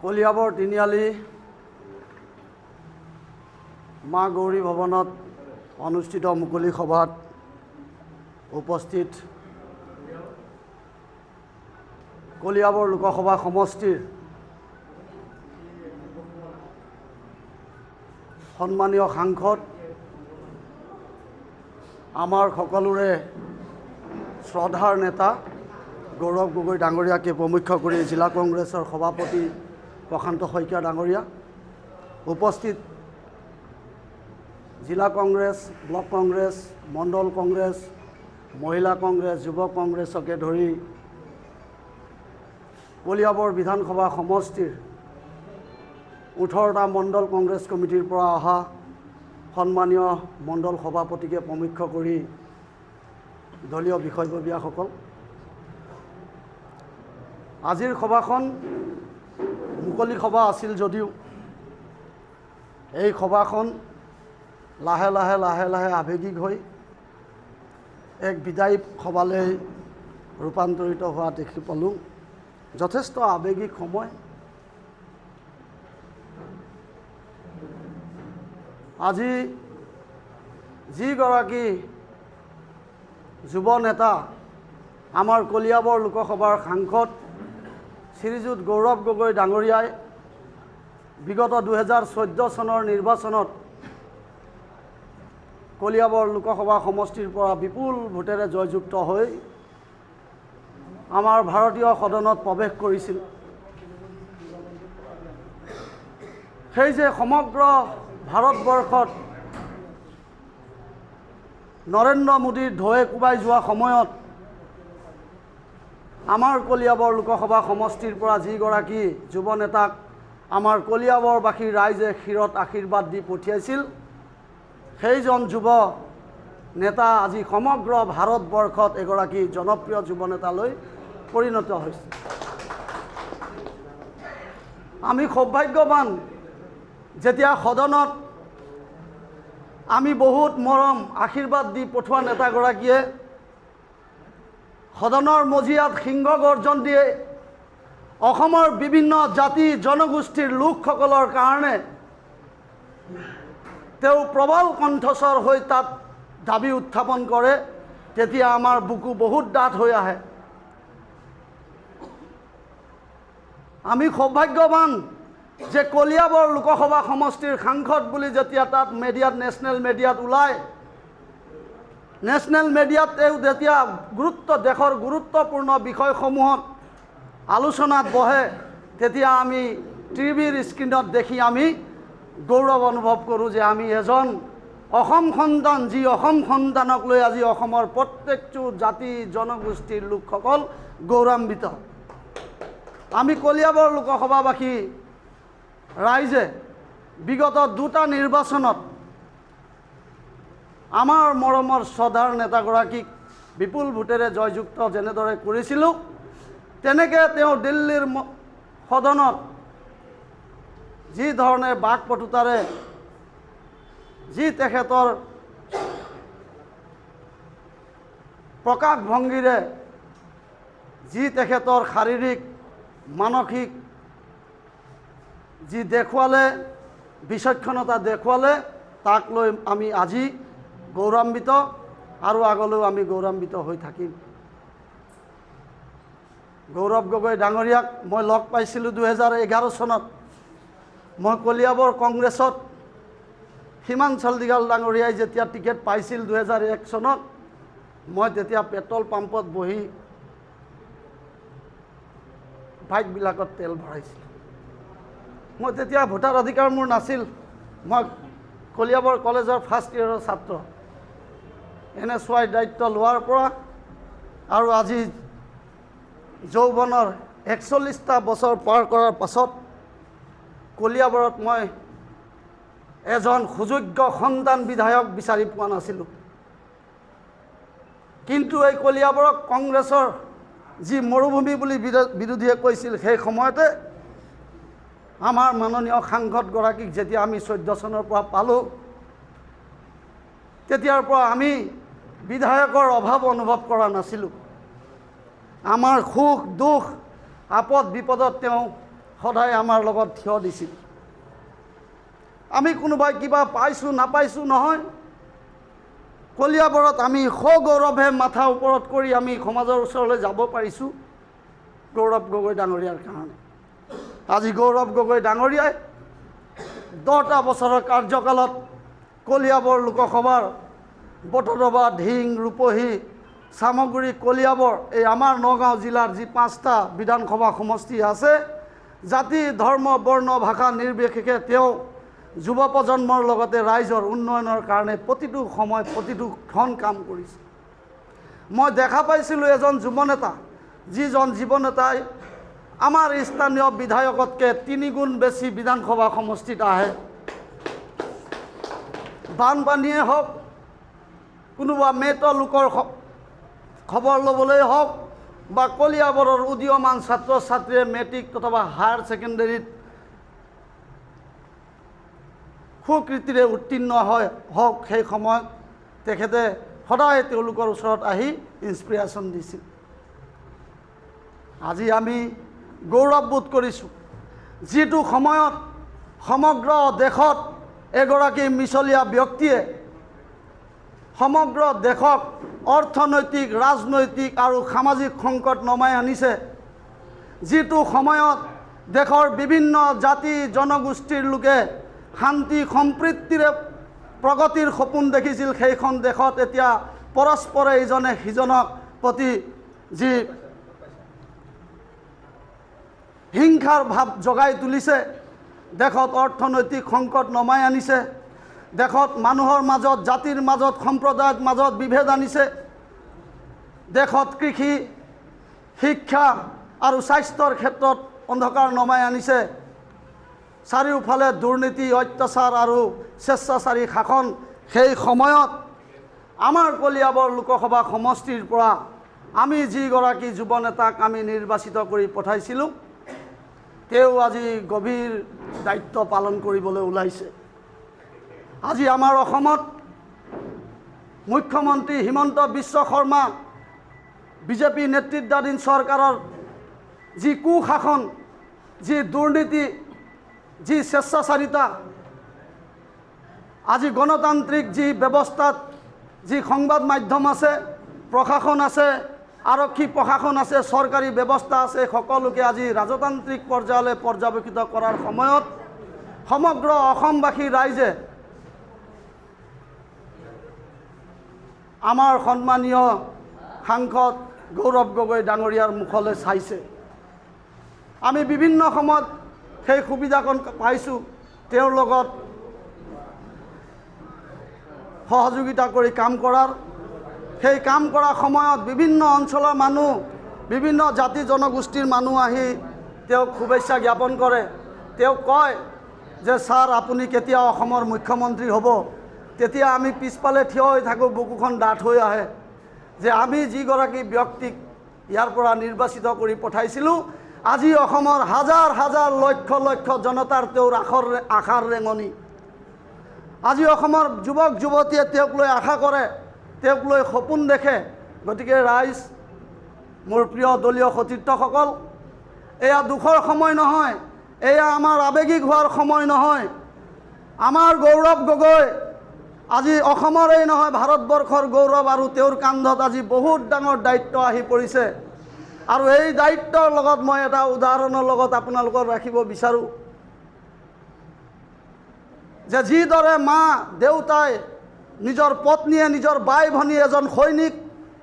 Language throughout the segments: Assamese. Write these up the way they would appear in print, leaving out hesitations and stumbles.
কলিয়াবৰ তিনিআলি মা গৌৰী ভৱনত অনুষ্ঠিত মুকলি সভাত উপস্থিত কলিয়াবৰ লোকসভা সমষ্টিৰ সন্মানীয় সাংসদ আমাৰ সকলোৰে শ্ৰদ্ধাৰ নেতা গৌৰৱ গগৈ ডাঙৰীয়াকে প্ৰমুখ্য কৰি জিলা কংগ্ৰেছৰ সভাপতি প্ৰশান্ত শইকীয়া ডাঙৰীয়া, উপস্থিত জিলা কংগ্ৰেছ, ব্লক কংগ্ৰেছ, মণ্ডল কংগ্ৰেছ, মহিলা কংগ্ৰেছ, যুৱ কংগ্ৰেছকে ধৰি কলিয়াবৰ বিধানসভা সমষ্টিৰ 18টা মণ্ডল কংগ্ৰেছ কমিটিৰ পৰা অহা সন্মানীয় মণ্ডল সভাপতিকে প্ৰমুখ্য কৰি দলীয় বিষয়ববীয়াসকল, আজিৰ সভাখন মুকলি সভা আছিল যদিও এই সভাখন লাহে লাহে আৱেগিক হৈ এক বিদায়ী সভালৈ ৰূপান্তৰিত হোৱা দেখি পালোঁ। যথেষ্ট আৱেগিক সময়। আজি যিগৰাকী যুৱ নেতা আমাৰ কলিয়াবৰ লোকসভাৰ সাংসদ শ্ৰীযুত গৌৰৱ গগৈ ডাঙৰীয়াই বিগত 2014 চনৰ নিৰ্বাচনত কলিয়াবৰ লোকসভা সমষ্টিৰ পৰা বিপুল ভোটেৰে জয়যুক্ত হৈ আমাৰ ভাৰতীয় সদনত প্ৰৱেশ কৰিছিল। সেই যে সমগ্ৰ ভাৰতবৰ্ষত নৰেন্দ্ৰ মোদীৰ ঢৌৱে কোবাই যোৱা সময়ত আমাৰ কলিয়াবৰ লোকসভা সমষ্টিৰ পৰা যিগৰাকী যুৱ নেতাক আমাৰ কলিয়াবৰবাসী ৰাইজে শিৰত আশীৰ্বাদ দি পঠিয়াইছিল, সেইজন যুৱ নেতা আজি সমগ্ৰ ভাৰতবৰ্ষত এগৰাকী জনপ্ৰিয় যুৱ নেতালৈ পৰিণত হৈছে। আমি সৌভাগ্যৱান যেতিয়া সদনত আমি বহুত মৰম আশীৰ্বাদ দি পঠোৱা নেতাগৰাকীয়ে সদনৰ মজিয়াত সিংহ গৰ্জন দিয়ে অসমৰ বিভিন্ন জাতি জনগোষ্ঠীৰ লোকসকলৰ কাৰণে তেওঁ প্ৰবল কণ্ঠস্বৰ হৈ তাত দাবী উত্থাপন কৰে, তেতিয়া আমাৰ বুকু বহুত ডাঠ হৈ আহে। আমি সৌভাগ্যৱান যে কলিয়াবৰ লোকসভা সমষ্টিৰ সাংসদ বুলি যেতিয়া তাত মিডিয়াত নেশ্যনেল মিডিয়াত ওলায়, নেশ্যনেল মিডিয়াত তেওঁ যেতিয়া দেশৰ গুৰুত্বপূৰ্ণ বিষয়সমূহত আলোচনাত বহে, তেতিয়া আমি টিভিৰ স্ক্ৰীণত দেখি আমি গৌৰৱ অনুভৱ কৰোঁ যে আমি এজন অসম সন্তান, যি অসম সন্তানক লৈ আজি অসমৰ প্ৰত্যেকটো জাতি জনগোষ্ঠীৰ লোকসকল গৌৰৱান্বিত। আমি কলিয়াবৰ লোকসভাবাসী ৰাইজে বিগত 2টা নিৰ্বাচনত আমাৰ মৰমৰ শ্ৰদ্ধাৰ নেতাগৰাকীক বিপুল ভোটেৰে জয়যুক্ত যেনেদৰে কৰিছিলোঁ, তেনেকৈ তেওঁ দিল্লীৰ সদনত যি ধৰণে বাকপটুতাৰে, যি তেখেতৰ প্ৰকাশভংগীৰে, যি তেখেতৰ শাৰীৰিক মানসিক যি দেখুৱালে, বিচক্ষণতা দেখুৱালে, তাক লৈ আমি আজি গৌৰৱান্বিত আৰু আগলৈও আমি গৌৰৱান্বিত হৈ থাকিম। গৌৰৱ গগৈ ডাঙৰীয়াক মই লগ পাইছিলোঁ 2011 চনত। মই কলিয়াবৰ কংগ্ৰেছত হিমাঞ্চল দিগাল ডাঙৰীয়াই যেতিয়া টিকেট পাইছিল 2001 চনত, মই তেতিয়া পেট্ৰল পাম্পত বহি বাইকবিলাকত তেল ভৰাইছিলোঁ। মই তেতিয়া ভোটাৰ অধিকাৰ মোৰ নাছিল। মই কলিয়াবৰ কলেজৰ ফাৰ্ষ্ট ইয়েৰৰ ছাত্ৰ। NSY দায়িত্ব লোৱাৰ পৰা আৰু আজি যৌৱনৰ 41টা বছৰ পাৰ কৰাৰ পাছত কলিয়াবৰত মই এজন সুযোগ্য সন্তান বিধায়ক বিচাৰি পোৱা নাছিলোঁ। কিন্তু এই কলিয়াবৰক কংগ্ৰেছৰ যি মৰুভূমি বুলি বিৰোধীয়ে কৈছিল, সেই সময়তে আমাৰ মাননীয় সাংসদগৰাকীক যেতিয়া আমি 14 চনৰ পৰা পালোঁ, তেতিয়াৰ পৰা আমি বিধায়কৰ অভাৱ অনুভৱ কৰা নাছিলোঁ। আমাৰ সুখ দুখ আপদ বিপদত তেওঁ সদায় আমাৰ লগত থিয় দিছিল। আমি কোনোবাই কিবা পাইছোঁ নাপাইছোঁ নহয়, কলিয়াবৰত আমি সগৌৰৱে মাথা ওপৰত কৰি আমি সমাজৰ ওচৰলৈ যাব পাৰিছোঁ গৌৰৱ গগৈ ডাঙৰীয়াৰ কাৰণে। আজি গৌৰৱ গগৈ ডাঙৰীয়াই 10টা বছৰৰ কাৰ্যকালত কলিয়াবৰ লোকসভাৰ বটদ্ৰৱা, ধিং, ৰূপহী, চামগুৰি, কলিয়াবৰ এই আমাৰ নগাঁও জিলাৰ যি 5টা বিধানসভা সমষ্টি আছে, জাতি, ধৰ্ম, বৰ্ণ, ভাষা নিৰ্বিশেষে তেওঁ যুৱ প্ৰজন্মৰ লগতে ৰাইজৰ উন্নয়নৰ কাৰণে প্ৰতিটো সময় প্ৰতিটো ক্ষণ কাম কৰিছে। মই দেখা পাইছিলোঁ এজন যুৱনেতা, যিজন যুৱনেতাই আমাৰ স্থানীয় বিধায়কতকৈ 3 গুণ বেছি বিধানসভা সমষ্টিত আহে। বানপানীয়ে হওক, কোনোবা মৃত লোকৰ খবৰ ল'বলৈ হওক, বা কলিয়াবৰৰ উদীয়মান ছাত্ৰ ছাত্ৰীয়ে মেট্ৰিক অথবা হায়াৰ ছেকেণ্ডেৰীত সুকৃতিৰে উত্তীৰ্ণ হওক, সেই সময়ত তেখেতে সদায় তেওঁলোকৰ ওচৰত আহি ইনস্পিৰেশ্যন দিছিল। আজি আমি গৌৰৱবোধ কৰিছোঁ, যিটো সময়ত সমগ্ৰ দেশত এগৰাকী মিছলীয়া ব্যক্তিয়ে সমগ্ৰ দেশক অৰ্থনৈতিক, ৰাজনৈতিক আৰু সামাজিক সংকট নমাই আনিছে, যিটো সময়ত দেশৰ বিভিন্ন জাতি জনগোষ্ঠীৰ লোকে শান্তি সম্প্ৰীতিৰে প্ৰগতিৰ সপোন দেখিছিল, সেইখন দেশত এতিয়া পৰস্পৰে ইজনে সিজনক প্ৰতি যি হিংসাৰ ভাৱ জগাই তুলিছে, দেশত অৰ্থনৈতিক সংকট নমাই আনিছে, দেশত মানুহৰ মাজত, জাতিৰ মাজত, সম্প্ৰদায়ৰ মাজত বিভেদ আনিছে, দেশত কৃষি, শিক্ষা আৰু স্বাস্থ্যৰ ক্ষেত্ৰত অন্ধকাৰ নমাই আনিছে, চাৰিওফালে দুৰ্নীতি, অত্যাচাৰ আৰু স্বেচ্ছাচাৰী শাসন। সেই সময়ত আমাৰ কলিয়াবৰ লোকসভা সমষ্টিৰ পৰা আমি যিগৰাকী যুৱ নেতাক আমি নিৰ্বাচিত কৰি পঠাইছিলোঁ, তেওঁ আজি গভীৰ দায়িত্ব পালন কৰিবলৈ ওলাইছে। আজি আমাৰ অসমত মুখ্যমন্ত্ৰী হিমন্ত বিশ্ব শৰ্মা, বিজেপি নেতৃত্বাধীন চৰকাৰৰ যি কুশাসন, যি দুৰ্নীতি, যি স্বেচ্ছাচাৰিতা, আজি গণতান্ত্ৰিক যি ব্যৱস্থাত যি সংবাদ মাধ্যম আছে, প্ৰশাসন আছে, আৰক্ষী প্ৰশাসন আছে, চৰকাৰী ব্যৱস্থা আছে, সকলোকে আজি ৰাজতান্ত্ৰিক পৰ্যায়লৈ পৰ্যবেক্ষিত কৰাৰ সময়ত সমগ্ৰ অসমবাসী ৰাইজে আমাৰ সন্মানীয় সাংসদ গৌৰৱ গগৈ ডাঙৰীয়াৰ মুখলৈ চাইছে। আমি বিভিন্ন সময়ত সেই সুবিধাকণ পাইছোঁ, তেওঁৰ লগত সহযোগিতা কৰি কাম কৰাৰ। সেই কাম কৰা সময়ত বিভিন্ন অঞ্চলৰ মানুহ, বিভিন্ন জাতি জনগোষ্ঠীৰ মানুহ আহি তেওঁক শুভেচ্ছা জ্ঞাপন কৰে। তেওঁ কয় যে ছাৰ, আপুনি কেতিয়া অসমৰ মুখ্যমন্ত্ৰী হ'ব? তেতিয়া আমি পিছফালে থিয় হৈ থাকোঁ, বুকুখন ডাঠ হৈ আহে যে আমি যিগৰাকী ব্যক্তিক ইয়াৰ পৰা নিৰ্বাচিত কৰি পঠাইছিলোঁ, আজি অসমৰ হাজাৰ হাজাৰ লক্ষ লক্ষ জনতাৰ তেওঁৰ আশাৰ ৰেঙনি। আজি অসমৰ যুৱক যুৱতীয়ে তেওঁক লৈ আশা কৰে, তেওঁক লৈ সপোন দেখে। গতিকে ৰাইজ, মোৰ প্ৰিয় দলীয় সতীৰ্থসকল, এয়া দুখৰ সময় নহয়, এয়া আমাৰ আৱেগিক হোৱাৰ সময় নহয়। আমাৰ গৌৰৱ গগৈ আজি অসমৰেই নহয়, ভাৰতবৰ্ষৰ গৌৰৱ, আৰু তেওঁৰ কান্ধত আজি বহুত ডাঙৰ দায়িত্ব আহি পৰিছে। আৰু এই দায়িত্বৰ লগত মই এটা উদাহৰণৰ লগত আপোনালোকক ৰাখিব বিচাৰোঁ যে যিদৰে মা দেউতাই নিজৰ পত্নীয়ে, নিজৰ বাই ভনী, এজন সৈনিক,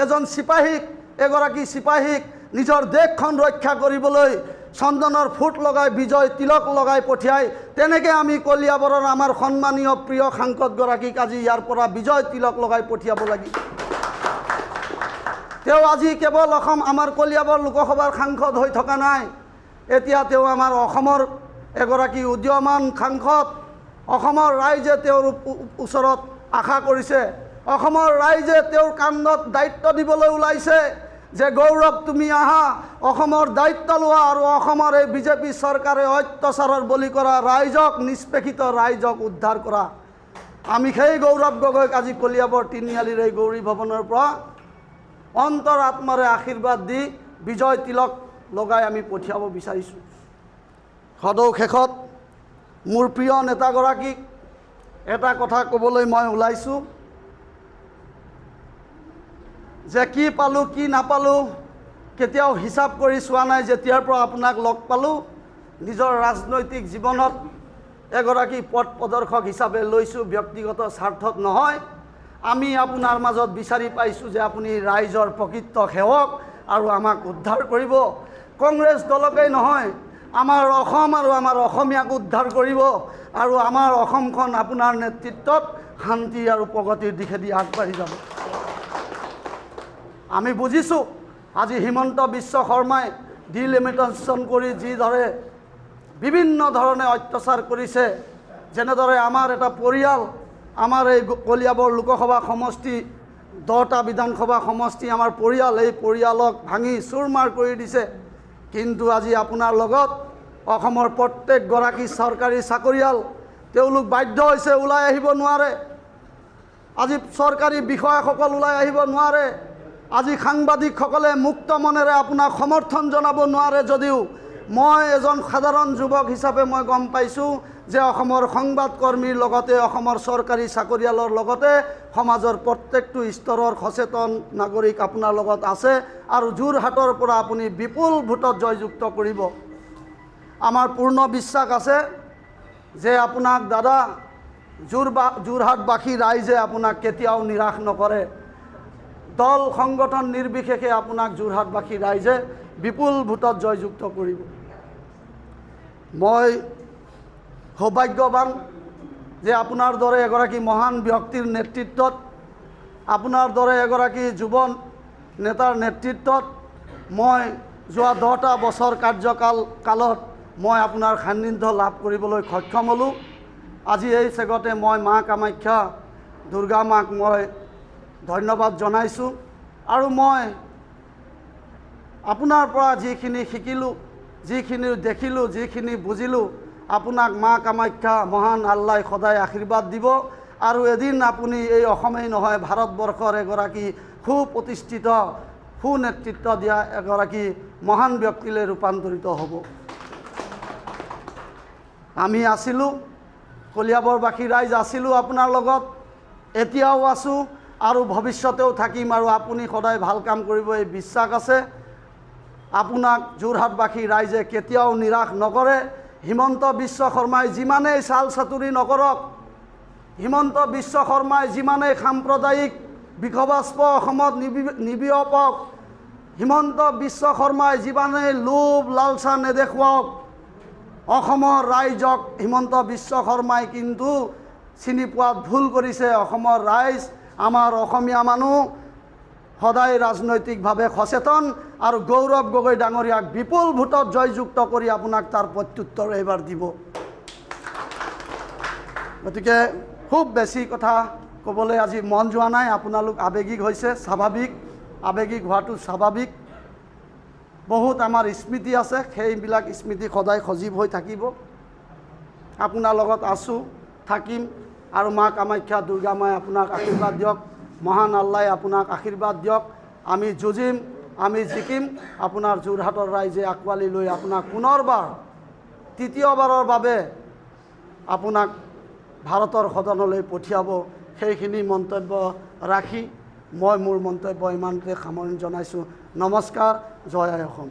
এজন চিপাহীক, এগৰাকী চিপাহীক নিজৰ দেশখন ৰক্ষা কৰিবলৈ চন্দনৰ ফুট লগাই, বিজয় তিলক লগাই পঠিয়াই, তেনেকৈ আমি কলিয়াবৰৰ আমাৰ সন্মানীয় প্ৰিয় সাংসদগৰাকীক আজি ইয়াৰ পৰা বিজয় তিলক লগাই পঠিয়াব লাগিব। তেওঁ আজি কেৱল আমাৰ কলিয়াবৰ লোকসভাৰ সাংসদ হৈ থকা নাই, এতিয়া তেওঁ আমাৰ অসমৰ এগৰাকী উদীয়মান সাংসদ। অসমৰ ৰাইজে তেওঁৰ ওচৰত আশা কৰিছে, অসমৰ ৰাইজে তেওঁৰ কান্ধত দায়িত্ব দিবলৈ ওলাইছে যে গৌৰৱ, তুমি আহা, অসমৰ দায়িত্ব লোৱা আৰু অসমৰ এই বিজেপি চৰকাৰে অত্যাচাৰৰ বলি কৰা ৰাইজক, নিষ্পেষিত ৰাইজক উদ্ধাৰ কৰা। আমি সেই গৌৰৱ গগৈক আজি কলিয়াবৰ তিনিআলিৰ এই গৌৰী ভৱনৰ পৰা অন্তৰ আত্মাৰে আশীৰ্বাদ দি বিজয় তিলক লগাই আমি পঠিয়াব বিচাৰিছোঁ। সদৌ শেষত মোৰ প্ৰিয় নেতাগৰাকীক এটা কথা ক'বলৈ মই ওলাইছোঁ যে কি পালোঁ কি নাপালোঁ কেতিয়াও হিচাপ কৰি চোৱা নাই। যেতিয়াৰ পৰা আপোনাক লগ পালোঁ নিজৰ ৰাজনৈতিক জীৱনত এগৰাকী পথ প্ৰদৰ্শক হিচাপে লৈছোঁ, ব্যক্তিগত স্বাৰ্থত নহয়। আমি আপোনাৰ মাজত বিচাৰি পাইছোঁ যে আপুনি ৰাইজৰ প্ৰকৃত সেৱক আৰু আমাক উদ্ধাৰ কৰিব। কংগ্ৰেছ দলকেই নহয়, আমাৰ অসম আৰু আমাৰ অসমীয়াক উদ্ধাৰ কৰিব আৰু আমাৰ অসমখন আপোনাৰ নেতৃত্বত শান্তি আৰু প্ৰগতিৰ দিশেদি আগবাঢ়ি যাব। আমি বুজিছোঁ আজি হিমন্ত বিশ্ব শৰ্মাই ডিলিমিটেশ্যন কৰি যিদৰে বিভিন্ন ধৰণে অত্যাচাৰ কৰিছে, যেনেদৰে আমাৰ এটা পৰিয়াল, আমাৰ এই কলিয়াবৰ লোকসভা সমষ্টি 10টা বিধানসভা সমষ্টি আমাৰ পৰিয়াল, এই পৰিয়ালক ভাঙি চুৰমাৰ কৰি দিছে। কিন্তু আজি আপোনাৰ লগত অসমৰ প্ৰত্যেকগৰাকী চৰকাৰী চাকৰিয়াল তেওঁলোক বাধ্য হৈছে, ওলাই আহিব নোৱাৰে। আজি চৰকাৰী বিষয়াসকল ওলাই আহিব নোৱাৰে। আজি সাংবাদিকসকলে মুক্ত মনেৰে আপোনাক সমৰ্থন জনাব নোৱাৰে। যদিও মই এজন সাধাৰণ যুৱক হিচাপে মই গম পাইছোঁ যে অসমৰ সংবাদকৰ্মীৰ লগতে অসমৰ চৰকাৰী চাকৰিয়ালৰ লগতে সমাজৰ প্ৰত্যেকটো স্তৰৰ সচেতন নাগৰিক আপোনাৰ লগত আছে আৰু যোৰহাটৰ পৰা আপুনি বিপুল ভোটত জয়যুক্ত কৰিব। আমাৰ পূৰ্ণ বিশ্বাস আছে যে আপোনাক দাদা যোৰহাটবাসী ৰাইজে আপোনাক কেতিয়াও নিৰাশ নকৰে। দল সংগঠন নিৰ্বিশেষে আপোনাক যোৰহাটবাসী ৰাইজে বিপুল ভোটত জয়যুক্ত কৰিব। মই সৌভাগ্যৱান যে আপোনাৰ দৰে এগৰাকী মহান ব্যক্তিৰ নেতৃত্বত, আপোনাৰ দৰে এগৰাকী যুৱ নেতাৰ নেতৃত্বত মই যোৱা 10টা বছৰ কাৰ্যকালত মই আপোনাৰ সান্নিধ্য লাভ কৰিবলৈ সক্ষম হ'লোঁ। আজি এই চেগতে মই মা কামাখ্যা দুৰ্গা মাক মই ধন্যবাদ জনাইছোঁ আৰু মই আপোনাৰ পৰা যিখিনি শিকিলোঁ, যিখিনি দেখিলোঁ, যিখিনি বুজিলোঁ, আপোনাক মা কামাখ্যা মহান আল্লাই সদায় আশীৰ্বাদ দিব আৰু এদিন আপুনি এই অসমেই নহয় ভাৰতবৰ্ষৰ এগৰাকী সুপ্ৰতিষ্ঠিত সুনেতৃত্ব দিয়া এগৰাকী মহান ব্যক্তিলৈ ৰূপান্তৰিত হ'ব। আমি আছিলোঁ, কলিয়াবৰবাসী ৰাইজ আছিলোঁ আপোনাৰ লগত, এতিয়াও আছোঁ আৰু ভৱিষ্যতেও থাকিম আৰু আপুনি সদায় ভাল কাম কৰিব এই বিশ্বাস আছে। আপোনাক যোৰহাটবাসী ৰাইজে কেতিয়াও নিৰাশ নকৰে। হিমন্ত বিশ্ব শৰ্মাই যিমানেই চাল চাতুৰি নকৰক, হিমন্ত বিশ্ব শৰ্মাই যিমানেই সাম্প্ৰদায়িক বিষবাস্প অসমত নিবিয়পক, হিমন্ত বিশ্ব শৰ্মাই যিমানেই লোভ লালচা নেদেখুৱাওক, অসমৰ ৰাইজক হিমন্ত বিশ্ব শৰ্মাই কিন্তু চিনি পোৱাত ভুল কৰিছে। অসমৰ ৰাইজ, আমাৰ অসমীয়া মানুহ সদায় ৰাজনৈতিকভাৱে সচেতন আৰু গৌৰৱ গগৈ ডাঙৰীয়াক বিপুল ভোটত জয়যুক্ত কৰি আপোনাক তাৰ প্ৰত্যুত্তৰ এইবাৰ দিব। গতিকে খুব বেছি কথা ক'বলৈ আজি মন যোৱা নাই। আপোনালোক আৱেগিক হৈছে, স্বাভাৱিক, আৱেগিক হোৱাটো স্বাভাৱিক। বহুত আমাৰ স্মৃতি আছে, সেইবিলাক স্মৃতি সদায় সজীৱ হৈ থাকিব। আপোনাৰ লগত আছোঁ, থাকিম আৰু মা কামাখ্যা দুৰ্গা মাই আপোনাক আশীৰ্বাদ দিয়ক, মহান আল্লাই আপোনাক আশীৰ্বাদ দিয়ক। আমি যুঁজিম, আমি জিকিম। আপোনাৰ যোৰহাটৰ ৰাইজে আঁকোৱালি লৈ আপোনাক পুনৰবাৰ তৃতীয়বাৰৰ বাবে আপোনাক ভাৰতৰ সদনলৈ পঠিয়াব। সেইখিনি মন্তব্য ৰাখি মই মোৰ মন্তব্য ইমানতে সামৰণি জনাইছোঁ। নমস্কাৰ, জয় আই অসম।